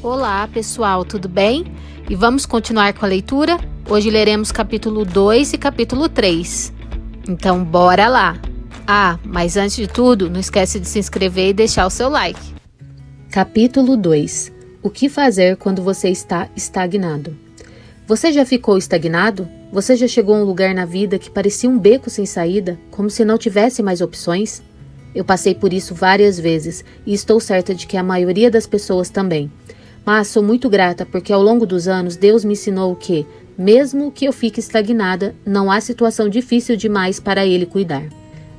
Olá pessoal, tudo bem? E vamos continuar com a leitura? Hoje leremos capítulo 2 e capítulo 3. Então bora lá! Mas antes de tudo, não esquece de se inscrever e deixar o seu like. Capítulo 2. O que fazer quando você está estagnado? Você já ficou estagnado? Você já chegou a um lugar na vida que parecia um beco sem saída, como se não tivesse mais opções? Eu passei por isso várias vezes e estou certa de que a maioria das pessoas também. Mas sou muito grata porque ao longo dos anos Deus me ensinou que, mesmo que eu fique estagnada, não há situação difícil demais para Ele cuidar.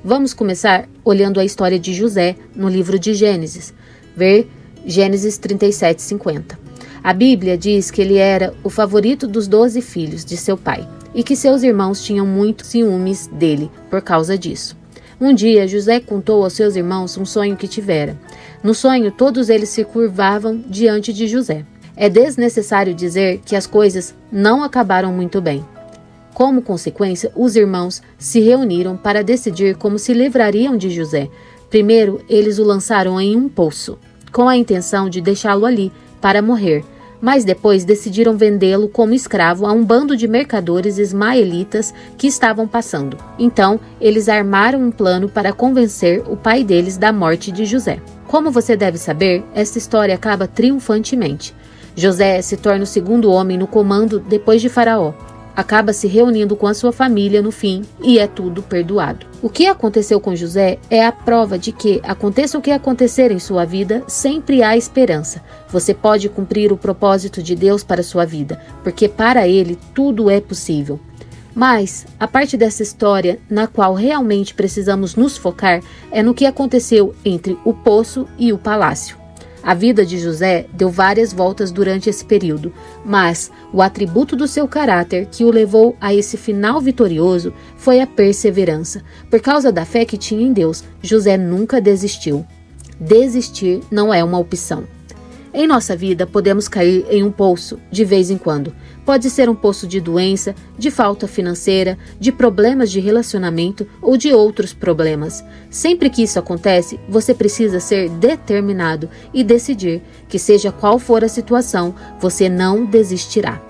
Vamos começar olhando a história de José no livro de Gênesis. Ver Gênesis 37:50. A Bíblia diz que ele era o favorito dos 12 filhos de seu pai e que seus irmãos tinham muitos ciúmes dele por causa disso. Um dia, José contou aos seus irmãos um sonho que tivera. No sonho, todos eles se curvavam diante de José. É desnecessário dizer que as coisas não acabaram muito bem. Como consequência, os irmãos se reuniram para decidir como se livrariam de José. Primeiro, eles o lançaram em um poço, com a intenção de deixá-lo ali para morrer. Mas depois decidiram vendê-lo como escravo a um bando de mercadores ismaelitas que estavam passando. Então, eles armaram um plano para convencer o pai deles da morte de José. Como você deve saber, essa história acaba triunfantemente. José se torna o segundo homem no comando depois de Faraó. Acaba se reunindo com a sua família no fim e é tudo perdoado. O que aconteceu com José é a prova de que, aconteça o que acontecer em sua vida, sempre há esperança. Você pode cumprir o propósito de Deus para sua vida, porque para Ele tudo é possível. Mas a parte dessa história na qual realmente precisamos nos focar é no que aconteceu entre o poço e o palácio. A vida de José deu várias voltas durante esse período, mas o atributo do seu caráter que o levou a esse final vitorioso foi a perseverança. Por causa da fé que tinha em Deus, José nunca desistiu. Desistir não é uma opção. Em nossa vida, podemos cair em um poço de vez em quando. Pode ser um poço de doença, de falta financeira, de problemas de relacionamento ou de outros problemas. Sempre que isso acontece, você precisa ser determinado e decidir que, seja qual for a situação, você não desistirá.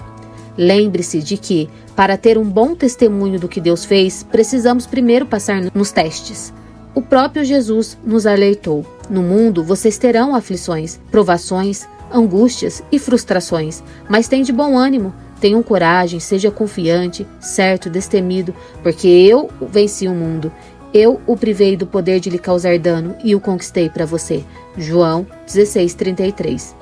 Lembre-se de que, para ter um bom testemunho do que Deus fez, precisamos primeiro passar nos testes. O próprio Jesus nos alertou. No mundo vocês terão aflições, provações, angústias e frustrações, mas tem de bom ânimo, tenham coragem, seja confiante, certo, destemido, porque eu venci o mundo. Eu o privei do poder de lhe causar dano e o conquistei para você. João 16:33.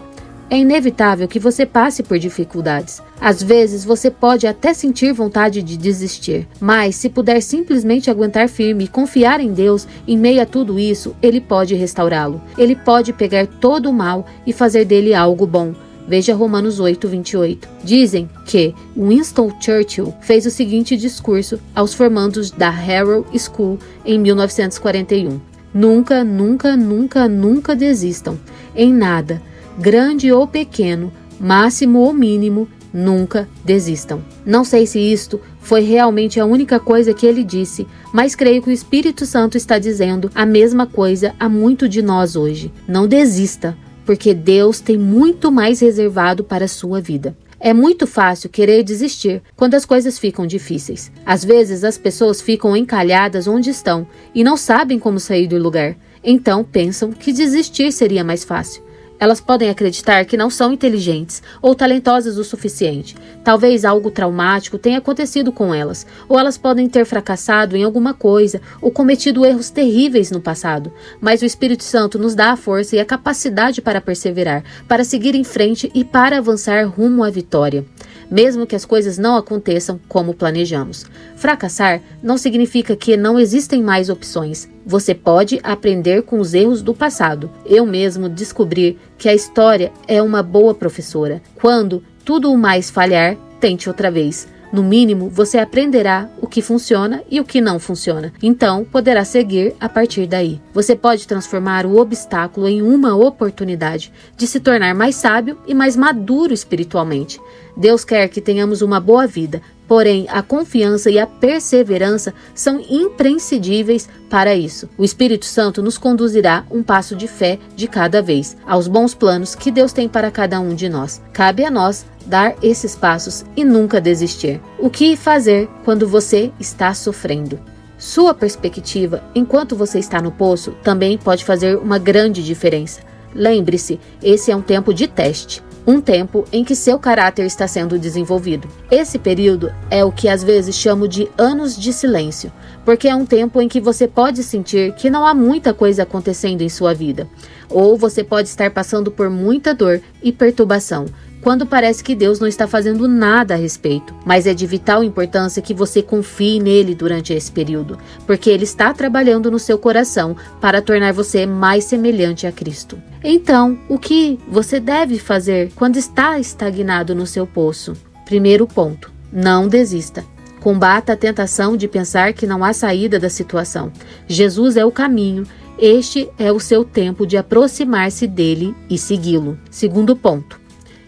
É inevitável que você passe por dificuldades. Às vezes você pode até sentir vontade de desistir, mas se puder simplesmente aguentar firme e confiar em Deus, em meio a tudo isso, Ele pode restaurá-lo. Ele pode pegar todo o mal e fazer dele algo bom. Veja Romanos 8:28. Dizem que Winston Churchill fez o seguinte discurso aos formandos da Harrow School em 1941. Nunca, nunca, nunca, nunca desistam. Em nada. Grande ou pequeno, máximo ou mínimo, nunca desistam. Não sei se isto foi realmente a única coisa que ele disse, mas creio que o Espírito Santo está dizendo a mesma coisa a muito de nós hoje. Não desista, porque Deus tem muito mais reservado para a sua vida. É muito fácil querer desistir quando as coisas ficam difíceis. Às vezes as pessoas ficam encalhadas onde estão e não sabem como sair do lugar. Então pensam que desistir seria mais fácil. Elas podem acreditar que não são inteligentes ou talentosas o suficiente. Talvez algo traumático tenha acontecido com elas, ou elas podem ter fracassado em alguma coisa ou cometido erros terríveis no passado. Mas o Espírito Santo nos dá a força e a capacidade para perseverar, para seguir em frente e para avançar rumo à vitória, mesmo que as coisas não aconteçam como planejamos. Fracassar não significa que não existem mais opções. Você pode aprender com os erros do passado. Eu mesmo descobri que a história é uma boa professora. Quando tudo o mais falhar, tente outra vez. No mínimo, você aprenderá o que funciona e o que não funciona. Então, poderá seguir a partir daí. Você pode transformar o obstáculo em uma oportunidade de se tornar mais sábio e mais maduro espiritualmente. Deus quer que tenhamos uma boa vida, Porém, a confiança e a perseverança são imprescindíveis para isso. O Espírito Santo nos conduzirá um passo de fé de cada vez, aos bons planos que Deus tem para cada um de nós. Cabe a nós dar esses passos e nunca desistir. O que fazer quando você está sofrendo? Sua perspectiva, enquanto você está no poço, também pode fazer uma grande diferença. Lembre-se, esse é um tempo de teste. Um tempo em que seu caráter está sendo desenvolvido. Esse período é o que às vezes chamo de anos de silêncio, porque é um tempo em que você pode sentir que não há muita coisa acontecendo em sua vida, ou você pode estar passando por muita dor e perturbação, quando parece que Deus não está fazendo nada a respeito. Mas é de vital importância que você confie nele durante esse período, porque ele está trabalhando no seu coração para tornar você mais semelhante a Cristo. Então, o que você deve fazer quando está estagnado no seu poço? Primeiro ponto, não desista. Combata a tentação de pensar que não há saída da situação. Jesus é o caminho. Este é o seu tempo de aproximar-se dele e segui-lo. Segundo ponto,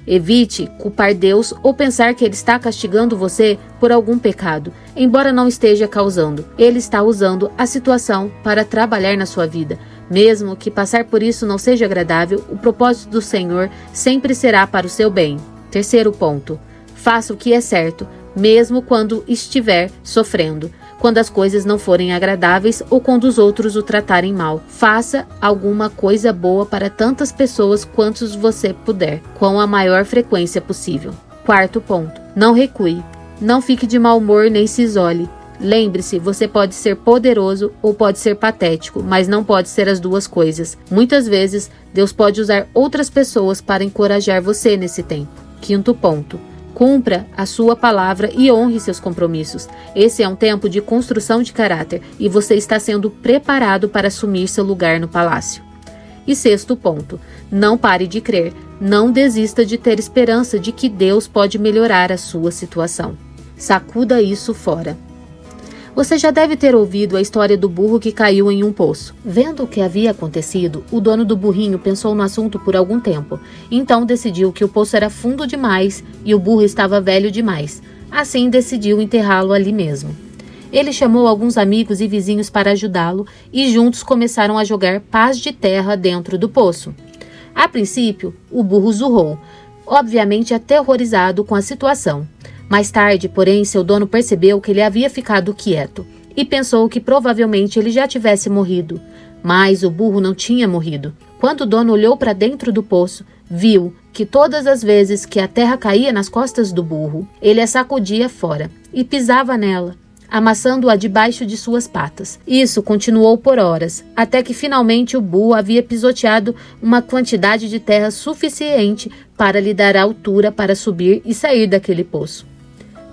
evite culpar Deus ou pensar que Ele está castigando você por algum pecado, embora não esteja causando. Ele está usando a situação para trabalhar na sua vida. Mesmo que passar por isso não seja agradável, o propósito do Senhor sempre será para o seu bem. Terceiro ponto, faça o que é certo, mesmo quando estiver sofrendo. Quando as coisas não forem agradáveis ou quando os outros o tratarem mal. Faça alguma coisa boa para tantas pessoas quantos você puder, com a maior frequência possível. Quarto ponto, não recue. Não fique de mau humor nem se isole. Lembre-se, você pode ser poderoso ou pode ser patético, mas não pode ser as duas coisas. Muitas vezes, Deus pode usar outras pessoas para encorajar você nesse tempo. Quinto ponto, cumpra a sua palavra e honre seus compromissos. Esse é um tempo de construção de caráter e você está sendo preparado para assumir seu lugar no palácio. E sexto ponto, não pare de crer. Não desista de ter esperança de que Deus pode melhorar a sua situação. Sacuda isso fora. Você já deve ter ouvido a história do burro que caiu em um poço. Vendo o que havia acontecido, o dono do burrinho pensou no assunto por algum tempo. Então decidiu que o poço era fundo demais e o burro estava velho demais. Assim decidiu enterrá-lo ali mesmo. Ele chamou alguns amigos e vizinhos para ajudá-lo e juntos começaram a jogar pás de terra dentro do poço. A princípio, o burro zurrou, obviamente aterrorizado com a situação. Mais tarde, porém, seu dono percebeu que ele havia ficado quieto e pensou que provavelmente ele já tivesse morrido. Mas o burro não tinha morrido. Quando o dono olhou para dentro do poço, viu que todas as vezes que a terra caía nas costas do burro, ele a sacudia fora e pisava nela, amassando-a debaixo de suas patas. Isso continuou por horas, até que finalmente o burro havia pisoteado uma quantidade de terra suficiente para lhe dar altura para subir e sair daquele poço.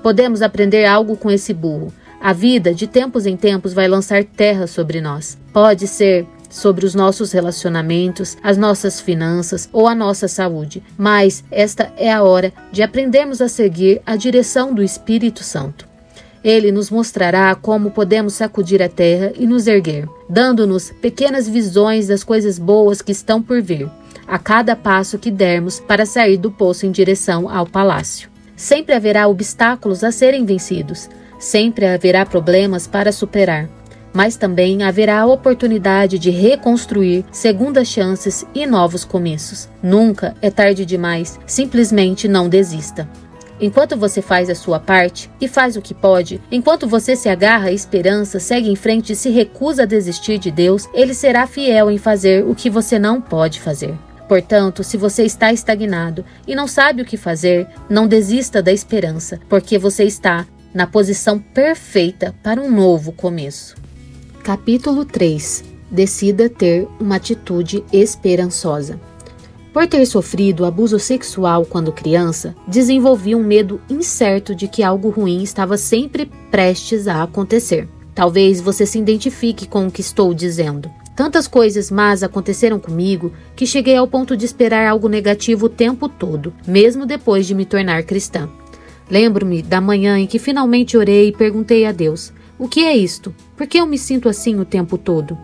Podemos aprender algo com esse burro. A vida, de tempos em tempos, vai lançar terra sobre nós. Pode ser sobre os nossos relacionamentos, as nossas finanças ou a nossa saúde. Mas esta é a hora de aprendermos a seguir a direção do Espírito Santo. Ele nos mostrará como podemos sacudir a terra e nos erguer, dando-nos pequenas visões das coisas boas que estão por vir, a cada passo que dermos para sair do poço em direção ao palácio. Sempre haverá obstáculos a serem vencidos, sempre haverá problemas para superar, mas também haverá a oportunidade de reconstruir segundas chances e novos começos. Nunca é tarde demais, simplesmente não desista. Enquanto você faz a sua parte e faz o que pode, enquanto você se agarra à esperança, segue em frente e se recusa a desistir de Deus, Ele será fiel em fazer o que você não pode fazer. Portanto, se você está estagnado e não sabe o que fazer, não desista da esperança, porque você está na posição perfeita para um novo começo. Capítulo 3. Decida ter uma atitude esperançosa. Por ter sofrido abuso sexual quando criança, desenvolvi um medo incerto de que algo ruim estava sempre prestes a acontecer. Talvez você se identifique com o que estou dizendo. Tantas coisas más aconteceram comigo que cheguei ao ponto de esperar algo negativo o tempo todo, mesmo depois de me tornar cristã. Lembro-me da manhã em que finalmente orei e perguntei a Deus: o que é isto? Por que eu me sinto assim o tempo todo?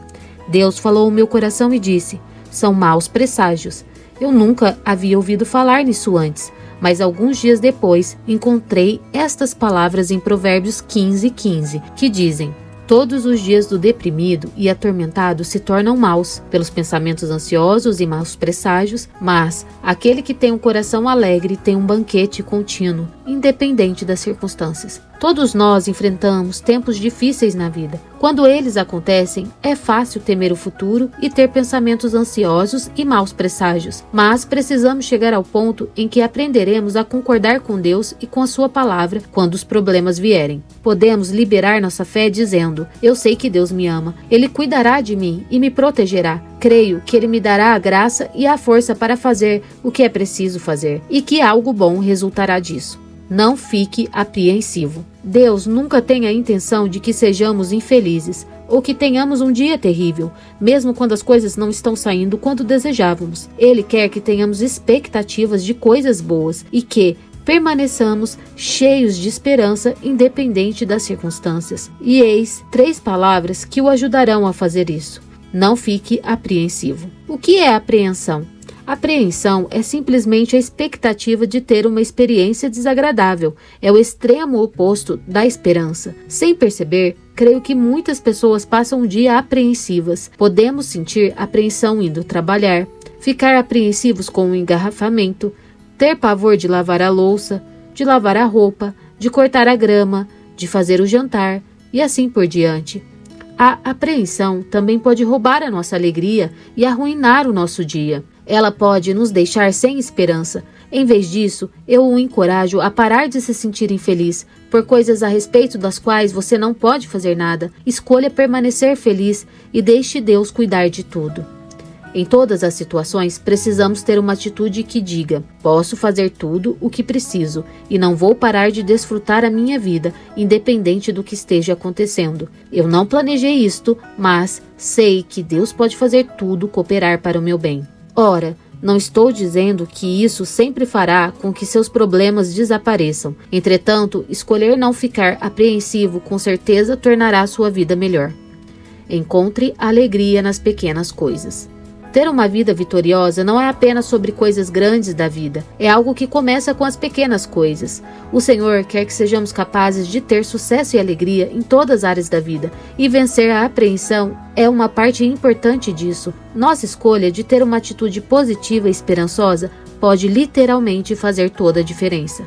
Deus falou ao meu coração e disse: são maus presságios. Eu nunca havia ouvido falar nisso antes, Mas alguns dias depois, encontrei estas palavras em Provérbios 15:15, que dizem: todos os dias do deprimido e atormentado se tornam maus, pelos pensamentos ansiosos e maus presságios, mas aquele que tem um coração alegre tem um banquete contínuo, independente das circunstâncias. Todos nós enfrentamos tempos difíceis na vida. Quando eles acontecem, é fácil temer o futuro e ter pensamentos ansiosos e maus presságios, mas precisamos chegar ao ponto em que aprenderemos a concordar com Deus e com a sua palavra quando os problemas vierem. Podemos liberar nossa fé dizendo: eu sei que Deus me ama, Ele cuidará de mim e me protegerá. Creio que Ele me dará a graça e a força para fazer o que é preciso fazer e que algo bom resultará disso. Não fique apreensivo. Deus nunca tem a intenção de que sejamos infelizes ou que tenhamos um dia terrível, mesmo quando as coisas não estão saindo quando desejávamos. Ele quer que tenhamos expectativas de coisas boas e que permaneçamos cheios de esperança independente das circunstâncias. E eis 3 palavras que o ajudarão a fazer isso. Não fique apreensivo. O que é apreensão? Apreensão é simplesmente a expectativa de ter uma experiência desagradável. É o extremo oposto da esperança. Sem perceber, creio que muitas pessoas passam um dia apreensivas. Podemos sentir apreensão indo trabalhar, ficar apreensivos com o engarrafamento, ter pavor de lavar a louça, de lavar a roupa, de cortar a grama, de fazer o jantar e assim por diante. A apreensão também pode roubar a nossa alegria e arruinar o nosso dia. Ela pode nos deixar sem esperança. Em vez disso, eu o encorajo a parar de se sentir infeliz por coisas a respeito das quais você não pode fazer nada. Escolha permanecer feliz e deixe Deus cuidar de tudo. Em todas as situações, precisamos ter uma atitude que diga: posso fazer tudo o que preciso e não vou parar de desfrutar a minha vida, independente do que esteja acontecendo. Eu não planejei isto, mas sei que Deus pode fazer tudo cooperar para o meu bem. Ora, não estou dizendo que isso sempre fará com que seus problemas desapareçam. Entretanto, escolher não ficar apreensivo com certeza tornará sua vida melhor. Encontre alegria nas pequenas coisas. Ter uma vida vitoriosa não é apenas sobre coisas grandes da vida, é algo que começa com as pequenas coisas. O Senhor quer que sejamos capazes de ter sucesso e alegria em todas as áreas da vida, e vencer a apreensão é uma parte importante disso. Nossa escolha de ter uma atitude positiva e esperançosa pode literalmente fazer toda a diferença.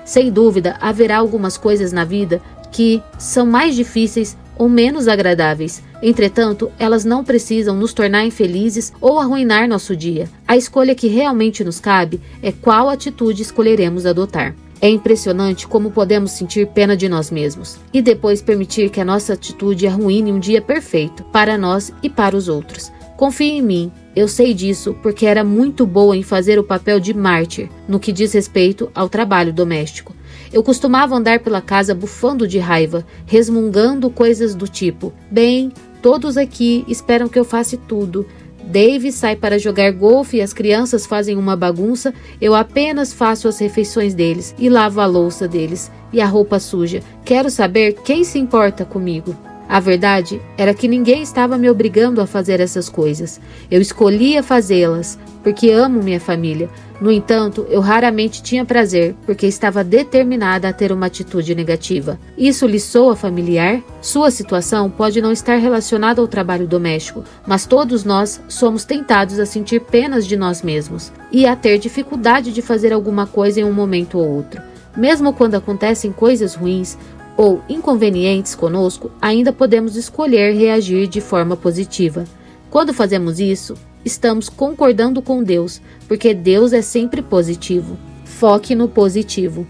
Sem dúvida, haverá algumas coisas na vida que são mais difíceis ou menos agradáveis. Entretanto, elas não precisam nos tornar infelizes ou arruinar nosso dia. A escolha que realmente nos cabe é qual atitude escolheremos adotar. É impressionante como podemos sentir pena de nós mesmos e depois permitir que a nossa atitude arruine um dia perfeito para nós e para os outros. Confie em mim, eu sei disso porque era muito boa em fazer o papel de mártir no que diz respeito ao trabalho doméstico. Eu costumava andar pela casa bufando de raiva, resmungando coisas do tipo: bem, todos aqui esperam que eu faça tudo. Dave sai para jogar golfe e as crianças fazem uma bagunça. Eu apenas faço as refeições deles e lavo a louça deles e a roupa suja. Quero saber quem se importa comigo. A verdade era que ninguém estava me obrigando a fazer essas coisas. Eu escolhia fazê-las porque amo minha família. No entanto, eu raramente tinha prazer porque estava determinada a ter uma atitude negativa. Isso lhe soa familiar? Sua situação pode não estar relacionada ao trabalho doméstico, mas todos nós somos tentados a sentir penas de nós mesmos e a ter dificuldade de fazer alguma coisa em um momento ou outro. Mesmo quando acontecem coisas ruins ou inconvenientes conosco, ainda podemos escolher reagir de forma positiva. Quando fazemos isso, estamos concordando com Deus, porque Deus é sempre positivo. Foque no positivo.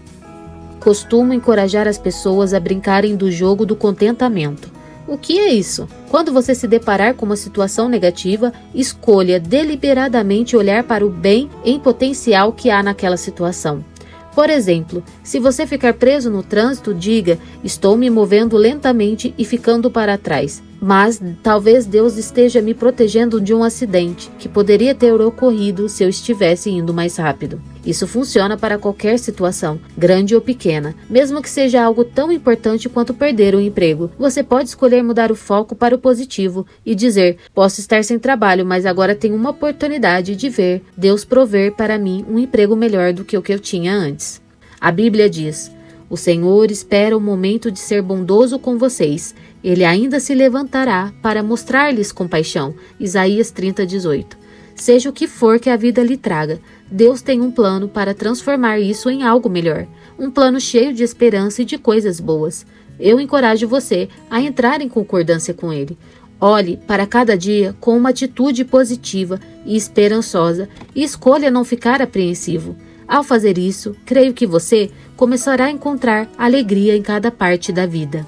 Costumo encorajar as pessoas a brincarem do jogo do contentamento. O que é isso? Quando você se deparar com uma situação negativa, escolha deliberadamente olhar para o bem em potencial que há naquela situação. Por exemplo, se você ficar preso no trânsito, diga: estou me movendo lentamente e ficando para trás. Mas talvez Deus esteja me protegendo de um acidente que poderia ter ocorrido se eu estivesse indo mais rápido. Isso funciona para qualquer situação, grande ou pequena. Mesmo que seja algo tão importante quanto perder o emprego, você pode escolher mudar o foco para o positivo e dizer: posso estar sem trabalho, mas agora tenho uma oportunidade de ver Deus prover para mim um emprego melhor do que o que eu tinha antes. A Bíblia diz: o Senhor espera o momento de ser bondoso com vocês. Ele ainda se levantará para mostrar-lhes compaixão. Isaías 30:18. Seja o que for que a vida lhe traga, Deus tem um plano para transformar isso em algo melhor. Um plano cheio de esperança e de coisas boas. Eu encorajo você a entrar em concordância com ele. Olhe para cada dia com uma atitude positiva e esperançosa e escolha não ficar apreensivo. Ao fazer isso, creio que você começará a encontrar alegria em cada parte da vida.